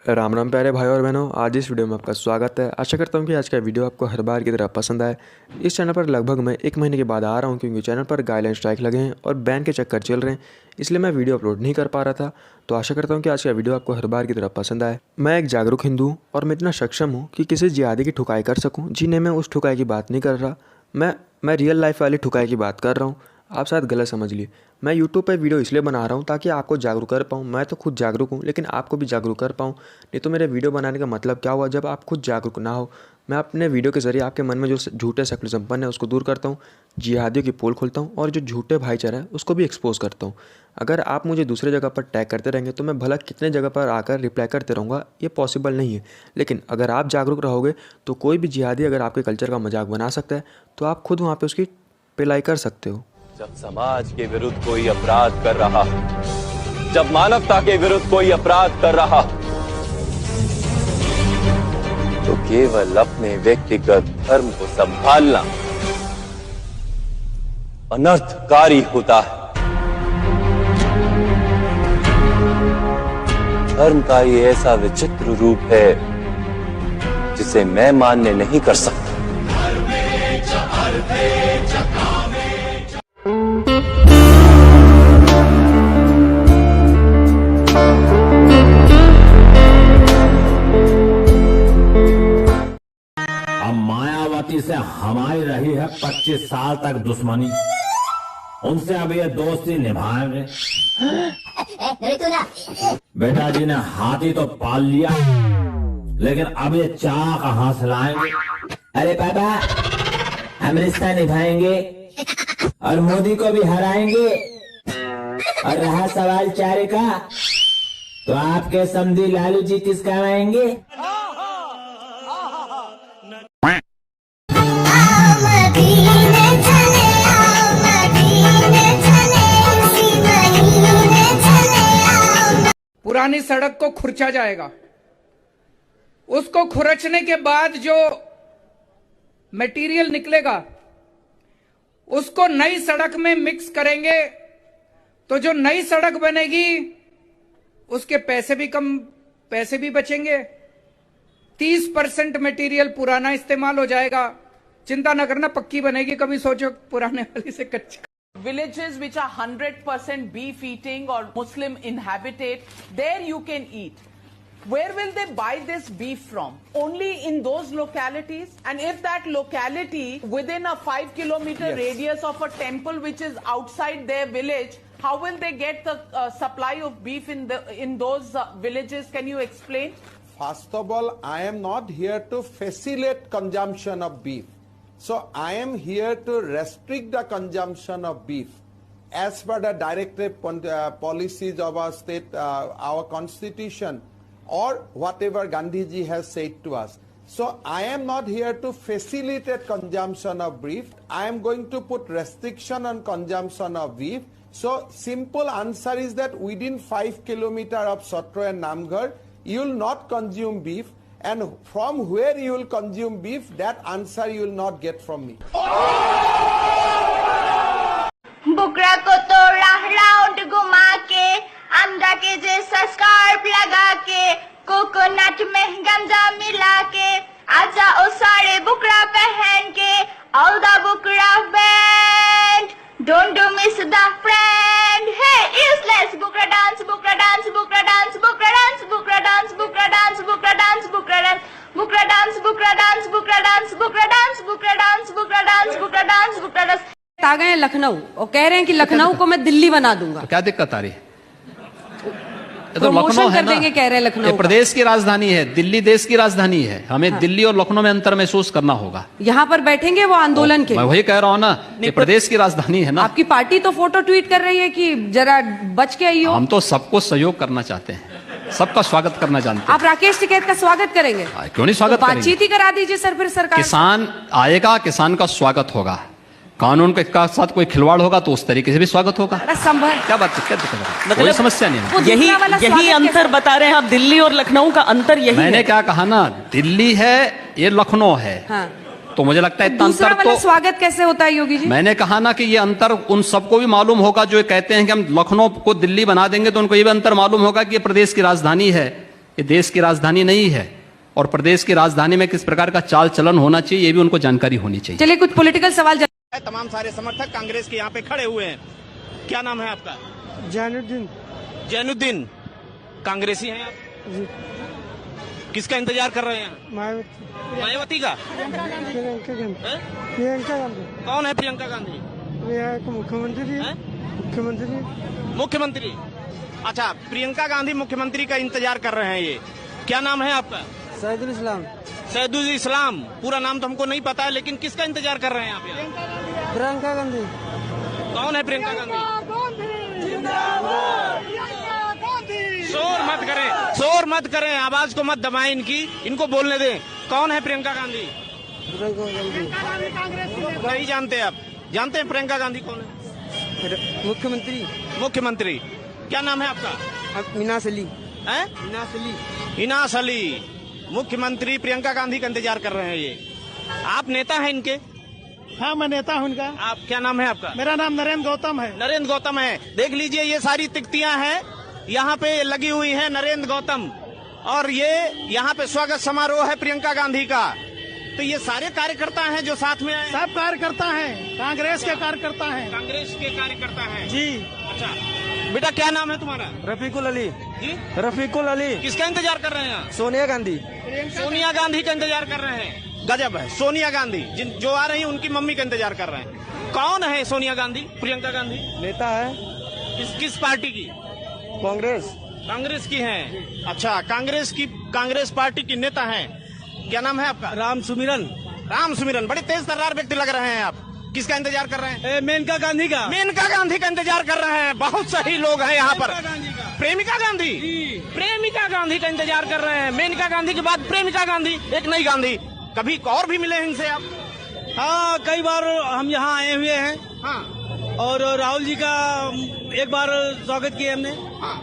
राम राम प्यारे भाई और बहनों, आज इस वीडियो में आपका स्वागत है। आशा करता हूँ कि आज का वीडियो आपको हर बार की तरह पसंद आए। इस चैनल पर लगभग मैं 1 महीने के बाद आ रहा हूँ क्योंकि चैनल पर गाइडलाइन स्ट्राइक लगे हैं और बैन के चक्कर चल रहे हैं, इसलिए मैं वीडियो अपलोड नहीं कर पा रहा था। तो आशा करता हूँ कि आज का वीडियो आपको हर बार की तरह पसंद आए। मैं एक जागरूक हिंदू हूँ और मैं इतना सक्षम हूँ कि किसी जिहादी की ठुकाई कर सकूँ। जिन्हें मैं उस ठुकाई की बात नहीं कर रहा, मैं रियल लाइफ वाली ठुकाई की बात कर रहा हूँ। आप शायद गलत समझ लिए। मैं यूट्यूब पे वीडियो इसलिए बना रहा हूँ ताकि आपको जागरूक कर पाऊँ। मैं तो खुद जागरूक हूँ, लेकिन आपको भी जागरूक कर पाऊँ। नहीं तो मेरे वीडियो बनाने का मतलब क्या हुआ जब आप खुद जागरूक ना हो। मैं अपने वीडियो के ज़रिए आपके मन में जो झूठे सेकुलरिज्म है उसको दूर करता हूँ, जिहादियों की पोल खोलता हूँ और जो झूठे भाईचारा है उसको भी एक्सपोज करता हूँ। अगर आप मुझे दूसरे जगह पर टैग करते रहेंगे तो मैं भला कितने जगह पर आकर रिप्लाई करते रहूँगा, ये पॉसिबल नहीं है। लेकिन अगर आप जागरूक रहोगे तो कोई भी जिहादी अगर आपके कल्चर का मजाक बना सकता है तो आप खुद वहाँ पर उसकी पिलाई कर सकते हो। जब समाज के विरुद्ध कोई अपराध कर रहा, जब मानवता के विरुद्ध कोई अपराध कर रहा, तो केवल अपने व्यक्तिगत धर्म को संभालना अनर्थकारी होता है। धर्म का ये ऐसा विचित्र रूप है जिसे मैं मान्य नहीं कर सकता। मायावती से हमारी रही है 25 साल तक दुश्मनी, उनसे अब ये दोस्ती निभाएंगे। बेटा जी ने हाथी तो पाल लिया, लेकिन अब ये चाह कहां से लाएंगे? अरे पापा, हम रिश्ता निभाएंगे और मोदी को भी हराएंगे। और रहा सवाल चारे का, तो आपके समधी लालू जी किस काम आएंगे? पुरानी सड़क को खुरचा जाएगा, उसको खुरचने के बाद जो मटेरियल निकलेगा उसको नई सड़क में मिक्स करेंगे, तो जो नई सड़क बनेगी उसके पैसे भी बचेंगे। 30% मटेरियल पुराना इस्तेमाल हो जाएगा। चिंता न करना, पक्की बनेगी। कभी सोचो पुराने वाली से कच्ची। Villages which are 100% beef eating or Muslim inhabited, there you can eat. Where will they buy this beef from? Only in those localities? And if that locality within a 5-kilometer radius of a temple which is outside their village, how will they get the supply of beef in those villages? Can you explain? First of all, I am not here to facilitate consumption of beef. So I am here to restrict the consumption of beef as per the directive policies of our state, our constitution, or whatever Gandhiji has said to us. So I am not here to facilitate consumption of beef. I am going to put restriction on consumption of beef. So simple answer is that within 5 kilometers of Satro and Namgarh, you will not consume beef. And from where you will consume beef, that answer you will not get from me. बुकरा को तो round घुमा के, अंडा के जैसा scarf लगा के, coconut में गंजा मिला के, आजा ओ सारे बुकरा पहन के, all the बुकरा band, don't do miss the friend. Hey, useless बुकरा dance, बुकरा dance, बुकरा dance, बुकरा dance, बुकरा dance, बुकरा dance, बुकरा dance, बुकरा dance, बुकरा dance, बुकरा dance, बुकरा dance, बुकरा dance, बुकरा dance, बुकरा dance, बुकरा dance, बुकरा dance. आ गए हैं लखनऊ और कह रहे हैं कि लखनऊ को मैं दिल्ली बना दूंगा। तो क्या दिक्कत आ रही है? तो लखनऊ है ना, कह रहे हैं लखनऊ प्रदेश की राजधानी है, दिल्ली देश की राजधानी है। हमें दिल्ली और लखनऊ में अंतर महसूस करना होगा। यहाँ पर बैठेंगे वो आंदोलन के, मैं वही कह रहा हूँ ना, ये प्रदेश की राजधानी है ना। आपकी पार्टी तो फोटो ट्वीट कर रही है कि जरा बच के आइयो। हम तो सबको सहयोग करना चाहते हैं, सबका स्वागत करना जानते हैं। आप राकेश टिकैत का स्वागत करेंगे? क्यों नहीं स्वागत करेंगे? बातचीत ही करा दीजिए सर, फिर सरकार। किसान आएगा, किसान का स्वागत होगा। कानून के साथ कोई खिलवाड़ होगा तो उस तरीके से भी स्वागत होगा। संभव क्या बात है, क्या दिक्कत है? कोई समस्या नहीं है। यही यही अंतर बता रहे हैं आप, दिल्ली और लखनऊ का अंतर यही मैंने है। क्या कहा ना, दिल्ली है, ये लखनऊ है। हाँ। तो मुझे लगता है इतना दूसरा अंतर वाला तो स्वागत कैसे होता है योगी जी? मैंने कहा ना कि ये अंतर उन सबको भी मालूम होगा जो कहते हैं कि हम लखनऊ को दिल्ली बना देंगे, तो उनको ये भी अंतर मालूम होगा कि ये प्रदेश की राजधानी है, ये देश की राजधानी नहीं है, और प्रदेश की राजधानी में किस प्रकार का चाल चलन होना चाहिए ये भी उनको जानकारी होनी चाहिए। चलिए कुछ पॉलिटिकल सवाल। तमाम सारे समर्थक कांग्रेस के यहाँ पे खड़े हुए हैं। क्या नाम है आपका? जैनुद्दीन। जैनुद्दीन, कांग्रेसी हैं आप? किसका इंतजार कर रहे हैं? मायावती का? प्रियंका गांधी। कौन है प्रियंका गांधी? मुख्यमंत्री। अच्छा, प्रियंका गांधी मुख्यमंत्री का इंतजार कर रहे हैं ये। क्या नाम है आपका? सैदुल इस्लाम। सैदुल इस्लाम, पूरा नाम तो हमको नहीं पता है, लेकिन किसका इंतजार कर रहे हैं आप यहाँ? प्रियंका गांधी। कौन है प्रियंका गांधी? शोर मत करें, शोर मत करें, आवाज को मत दबाएं इनकी, इनको बोलने दें। कौन है प्रियंका गांधी? नहीं जानते आप? जानते हैं प्रियंका गांधी कौन है? मुख्यमंत्री। मुख्यमंत्री। क्या नाम है आपका? मीनास अली। है? मीनास अली। मीनास अली, मुख्यमंत्री प्रियंका गांधी का इंतजार कर रहे हैं ये। आप नेता हैं इनके? हाँ, मैं नेता हूँ इनका। आप, क्या नाम है आपका? मेरा नाम नरेंद्र गौतम है। नरेंद्र गौतम है। देख लीजिए ये सारी तिकतियां हैं यहाँ पे लगी हुई है, नरेंद्र गौतम, और ये यहाँ पे स्वागत समारोह है प्रियंका गांधी का। तो ये सारे कार्यकर्ता हैं जो साथ में आए। सब कार्यकर्ता हैं, कांग्रेस के कार्यकर्ता हैं। कांग्रेस के कार्यकर्ता हैं जी। अच्छा बेटा, क्या नाम है तुम्हारा? रफीकुल अली। जी, रफीकुल अली। किसका इंतजार कर रहे हैं? सोनिया गांधी। सोनिया गांधी का इंतजार कर रहे हैं। गजब है, सोनिया गांधी जो आ रही है उनकी मम्मी का इंतजार कर रहे हैं। कौन है सोनिया गांधी? प्रियंका गांधी नेता है। किस पार्टी की? कांग्रेस। कांग्रेस की हैं। अच्छा, कांग्रेस पार्टी की नेता हैं। क्या नाम है आपका? राम सुमिरन। राम सुमिरन, बड़े तेज तर्रार व्यक्ति लग रहे हैं आप। किसका इंतजार कर रहे हैं? मेनका गांधी का। मेनका गांधी का इंतजार कर रहे हैं। बहुत सही लोग हैं यहाँ पर। प्रेमिका गांधी। प्रेमिका गांधी का इंतजार कर रहे हैं। मेनका गांधी के बाद प्रेमिका गांधी, एक नई गांधी। कभी और भी मिले हैं इनसे आप? हाँ, कई बार हम यहाँ आए हुए हैं। हाँ। और राहुल जी का एक बार स्वागत किया हमने। हाँ।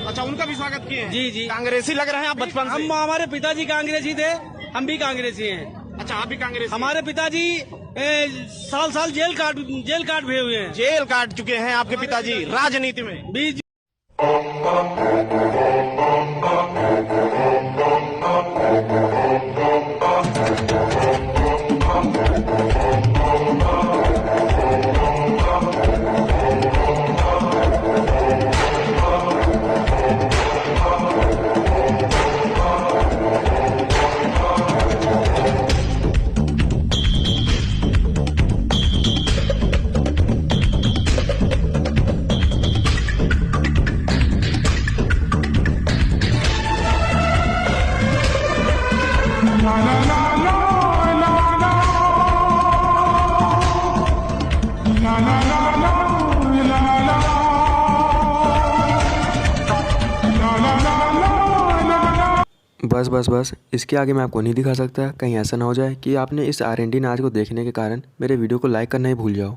अच्छा, उनका भी स्वागत किए हैं? जी जी। कांग्रेसी लग रहे हैं आप बचपन से? हमारे पिताजी कांग्रेसी थे, हम भी कांग्रेसी हैं। अच्छा, आप भी कांग्रेसी? हमारे पिताजी साल जेल काट भी हुए हैं। जेल काट चुके हैं आपके पिताजी राजनीति में भी। बस इसके आगे मैं आपको नहीं दिखा सकता। कहीं ऐसा ना हो जाए कि आपने इस R&D नाच को देखने के कारण मेरे वीडियो को लाइक करना ही भूल जाओ।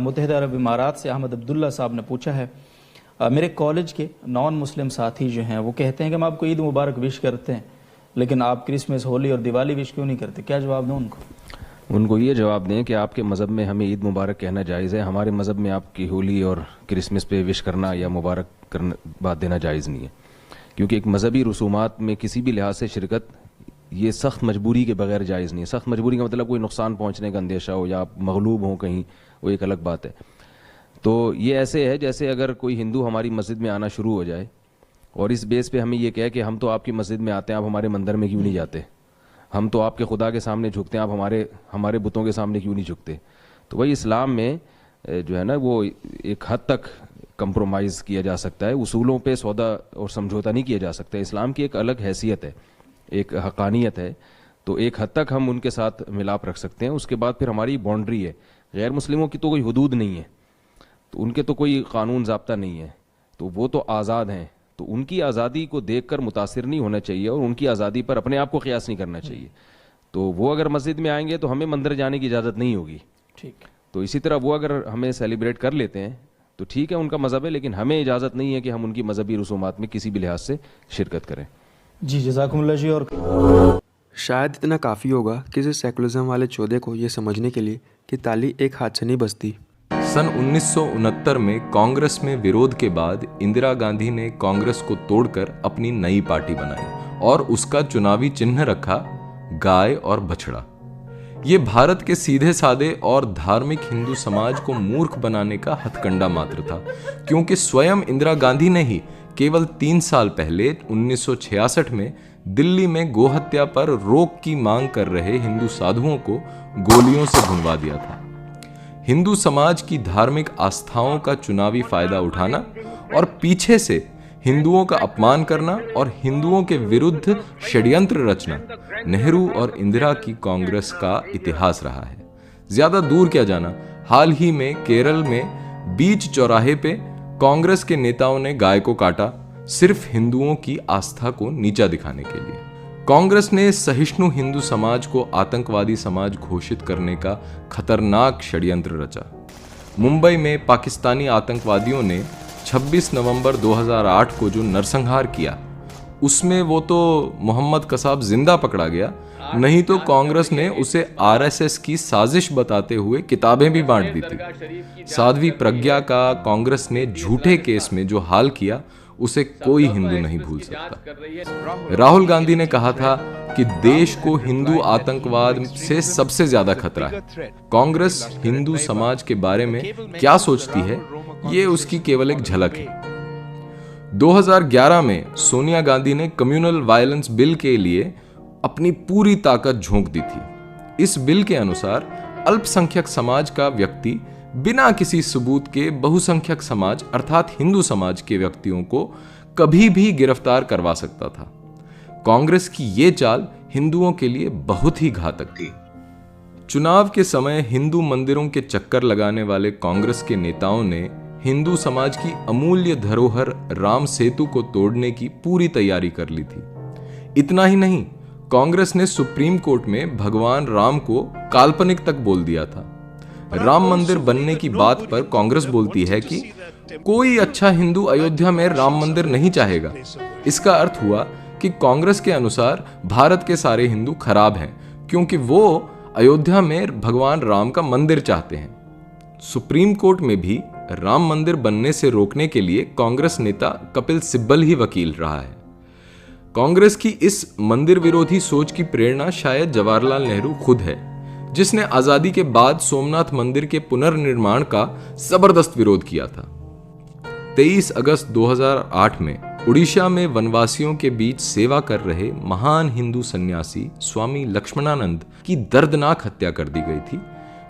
मुत्तहिदा अरब इमारात से अहमद अब्दुल्ला साहब ने पूछा है, मेरे कॉलेज के नॉन मुस्लिम साथी जो हैं वो कहते हैं कि हम आपको ईद मुबारक विश करते हैं, लेकिन आप क्रिसमस, होली और दिवाली विश क्यों नहीं करते? क्या जवाब दूं उनको? उनको ये जवाब दें कि आपके मज़हब में हमें ईद मुबारक कहना जायज़ है, हमारे मज़हब में आपकी होली और क्रिसमस पे विश करना या मुबारक करना बात देना जायज़ नहीं है, क्योंकि एक मजहबी रसूमात में किसी भी लिहाज से शिरकत ये सख्त मजबूरी के बगैर जायज़ नहीं है। सख्त मजबूरी का मतलब कोई नुकसान पहुँचने का अंदेशा हो या मगलूब हो कहीं, वो एक अलग बात है। तो ये ऐसे है जैसे अगर कोई हिंदू हमारी मस्जिद में आना शुरू हो जाए और इस बेस पे हमें ये कहे कि हम तो आपकी मस्जिद में आते हैं, आप हमारे मंदिर में क्यों नहीं जाते, हम तो आपके खुदा के सामने झुकते हैं, आप हमारे बुतों के सामने क्यों नहीं झुकते। तो वही इस्लाम में जो है ना वो एक हद तक कंप्रोमाइज़ किया जा सकता है, उसूलों पे सौदा और समझौता नहीं किया जा सकता। इस्लाम की एक अलग हैसियत है, एक हक़ानियत है, तो एक हद तक हम उनके साथ मिलाप रख सकते हैं। उसके बाद फिर हमारी बाउंड्री है, गैर मुस्लिमों की तो कोई हदूद नहीं है तो उनके तो कोई कानून ज़ाब्ता नहीं है, तो वो तो आज़ाद हैं, तो उनकी आज़ादी को देखकर मुतासिर नहीं होना चाहिए और उनकी आज़ादी पर अपने आप को क़ियास नहीं करना चाहिए। तो वो अगर मस्जिद में आएंगे तो हमें मंदिर जाने की इजाज़त नहीं होगी। ठीक। तो इसी तरह वो अगर हमें सेलिब्रेट कर लेते हैं तो ठीक है, उनका मज़हब है, लेकिन हमें इजाज़त नहीं है कि हम उनकी मजहबी रसूमात में किसी भी लिहाज से शिरकत करें। जी जज़ाकुमुल्लाह जी। और शायद इतना काफ़ी होगा किसी सेकुलरिज्म वाले चौधे को ये समझने के लिए कि ताली एक हाथ से नहीं बजती। सन 1969 में कांग्रेस में विरोध के बाद इंदिरा गांधी ने कांग्रेस को तोड़कर अपनी नई पार्टी बनाई और उसका चुनावी चिन्ह रखा गाय और बछड़ा। ये भारत के सीधे साधे और धार्मिक हिंदू समाज को मूर्ख बनाने का हथकंडा मात्र था, क्योंकि स्वयं इंदिरा गांधी ने ही केवल 3 साल पहले 1966 में दिल्ली में गोहत्या पर रोक की मांग कर रहे हिंदू साधुओं को गोलियों से भुनवा दिया था। हिंदू समाज की धार्मिक आस्थाओं का चुनावी फायदा उठाना और पीछे से हिंदुओं का अपमान करना और हिंदुओं के विरुद्ध षड्यंत्र रचना नेहरू और इंदिरा की कांग्रेस का इतिहास रहा है। ज्यादा दूर क्या जाना, हाल ही में केरल में बीच चौराहे पे कांग्रेस के नेताओं ने गाय को काटा, सिर्फ हिंदुओं की आस्था को नीचा दिखाने के लिए। कांग्रेस ने सहिष्णु हिंदू समाज को आतंकवादी समाज घोषित करने का खतरनाक षड्यंत्र रचा। मुंबई में पाकिस्तानी आतंकवादियों ने 26 नवंबर 2008 को जो नरसंहार किया, उसमें वो तो मोहम्मद कसाब जिंदा पकड़ा गया, नहीं तो कांग्रेस ने उसे आरएसएस की साजिश बताते हुए किताबें भी बांट दी थी। साध्वी प्रज्ञा का कांग्रेस ने झूठे केस में जो हाल किया, उसे कोई हिंदू नहीं भूल सकता। राहुल गांधी ने कहा था कि देश को हिंदू आतंकवाद से सबसे ज्यादा खतरा है। कांग्रेस हिंदू समाज के बारे में क्या सोचती है, ये उसकी केवल एक झलक है। 2011 में सोनिया गांधी ने कम्युनल वायलेंस बिल के लिए अपनी पूरी ताकत झोंक दी थी। इस बिल के अनुसार अल्पसंख्यक समाज का व्यक्ति बिना किसी सबूत के बहुसंख्यक समाज अर्थात हिंदू समाज के व्यक्तियों को कभी भी गिरफ्तार करवा सकता था। कांग्रेस की ये चाल हिंदुओं के लिए बहुत ही घातक थी। चुनाव के समय हिंदू मंदिरों के चक्कर लगाने वाले कांग्रेस के नेताओं ने हिंदू समाज की अमूल्य धरोहर राम सेतु को तोड़ने की पूरी तैयारी कर ली थी। इतना ही नहीं, कांग्रेस ने सुप्रीम कोर्ट में भगवान राम को काल्पनिक तक बोल दिया था। राम मंदिर बनने की बात पर कांग्रेस बोलती है कि कोई अच्छा हिंदू अयोध्या में राम मंदिर नहीं चाहेगा। इसका अर्थ हुआ कि कांग्रेस के अनुसार भारत के सारे हिंदू खराब हैं, क्योंकि वो अयोध्या में भगवान राम का मंदिर चाहते हैं। सुप्रीम कोर्ट में भी राम मंदिर बनने से रोकने के लिए कांग्रेस नेता कपिल सिब्बल ही वकील रहा है। कांग्रेस की इस मंदिर विरोधी सोच की प्रेरणा शायद जवाहरलाल नेहरू खुद है, जिसने आजादी के बाद सोमनाथ मंदिर के पुनर्निर्माण का जबरदस्त विरोध किया था। 23 अगस्त 2008 में उड़ीसा में वनवासियों के बीच सेवा कर रहे महान हिंदू सन्यासी स्वामी लक्ष्मणानंद की दर्दनाक हत्या कर दी गई थी,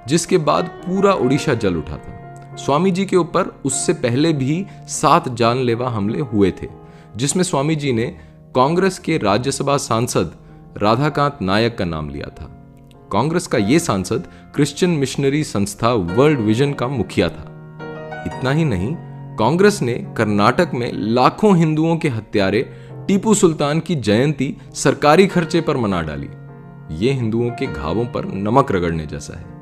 जिसके बाद पूरा उड़ीसा जल उठा था। स्वामी जी के ऊपर उससे पहले भी 7 जानलेवा हमले हुए थे, जिसमें स्वामी जी ने कांग्रेस के राज्यसभा सांसद राधाकांत नायक का नाम लिया था। कांग्रेस का यह सांसद क्रिश्चियन मिशनरी संस्था वर्ल्ड विजन का मुखिया था। इतना ही नहीं, कांग्रेस ने कर्नाटक में लाखों हिंदुओं के हत्यारे टीपू सुल्तान की जयंती सरकारी खर्चे पर मना डाली। ये हिंदुओं के घावों पर नमक रगड़ने जैसा है।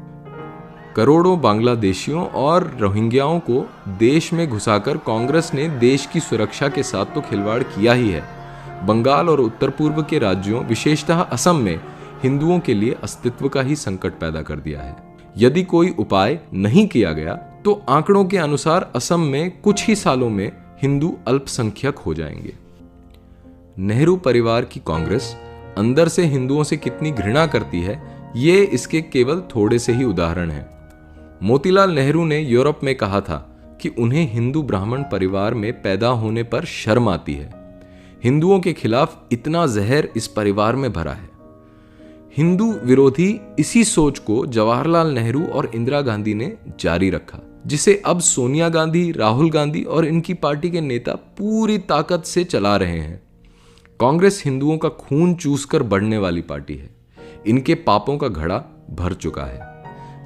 करोड़ों बांग्लादेशियों और रोहिंग्याओं को देश में घुसाकर कांग्रेस ने देश की सुरक्षा के साथ तो खिलवाड़ किया ही है। बंगाल और उत्तर पूर्व के राज्यों, विशेषतः असम में हिंदुओं के लिए अस्तित्व का ही संकट पैदा कर दिया है। यदि कोई उपाय नहीं किया गया तो आंकड़ों के अनुसार असम में कुछ ही सालों में हिंदू अल्पसंख्यक हो जाएंगे। नेहरू परिवार की कांग्रेस अंदर से हिंदुओं से कितनी घृणा करती है, ये इसके केवल थोड़े से ही उदाहरण हैं। मोतीलाल नेहरू ने यूरोप में कहा था कि उन्हें हिंदू ब्राह्मण परिवार में पैदा होने पर शर्म आती है। हिंदुओं के खिलाफ इतना जहर इस परिवार में भरा है। हिंदू विरोधी इसी सोच को जवाहरलाल नेहरू और इंदिरा गांधी ने जारी रखा, जिसे अब सोनिया गांधी, राहुल गांधी और इनकी पार्टी के नेता पूरी ताकत से चला रहे हैं। कांग्रेस हिंदुओं का खून चूसकर बढ़ने वाली पार्टी है। इनके पापों का घड़ा भर चुका है।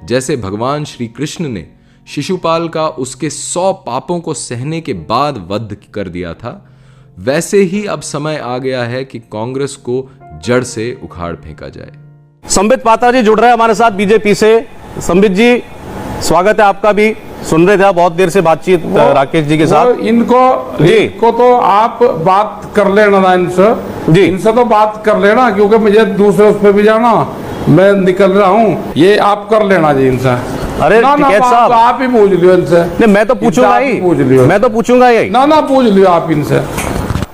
जैसे भगवान श्री कृष्ण ने शिशुपाल का उसके 100 पापों को सहने के बाद वध कर दिया था, वैसे ही अब समय आ गया है कि कांग्रेस को जड़ से उखाड़ फेंका जाए। संबित पात्रा जी जुड़ रहे हैं हमारे साथ बीजेपी से। संबित जी, स्वागत है आपका भी। सुन रहे थे आप बहुत देर से बातचीत राकेश जी के साथ। इनको तो आप बात कर लेना ना इनसे, इनसे तो बात कर लेना, क्योंकि मुझे दूसरे उस पर भी जाना, मैं निकल रहा हूँ, ये आप कर लेना जी इनसे। अरे टिकैत साहब, आप ही पूछ लियो इनसे। नहीं, मैं तो पूछूंगा ही, मैं तो पूछूंगा ही। ना पूछ लियो आप इनसे।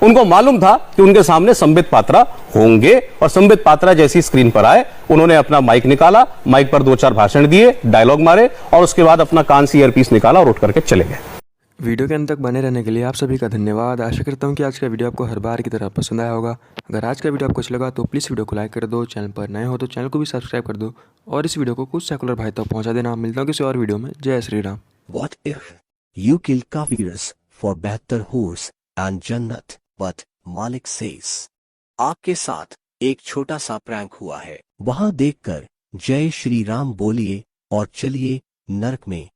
उनको मालूम था कि उनके सामने संबित पात्रा होंगे और संबित पात्रा जैसी स्क्रीन पर आए, उन्होंने अपना माइक निकाला, माइक पर 2-4 भाषण दिए, डायलॉग मारे और उसके बाद अपना कान से ईयरपीस निकाला और उठ करके चले गए। वीडियो के अंत तक बने रहने के लिए आप सभी का धन्यवाद। आशा करता हूँ कि आज का वीडियो आपको हर बार की तरह पसंद आया होगा। अगर आज का वीडियो आपको अच्छा लगा तो प्लीज़ वीडियो को लाइक कर दो, चैनल पर नए हो तो चैनल को भी सब्सक्राइब कर दो और इस वीडियो को कुछ सेकुलर भाई तक पहुँचा देना। मिलता हूँ किसी और वीडियो में। जय Shri Ram. What if you kill kafirs for better horse and jannat? But Malik says, आपके साथ एक छोटा सा प्रैंक हुआ है, वहां देखकर जय श्री राम बोलिए और चलिए नरक में।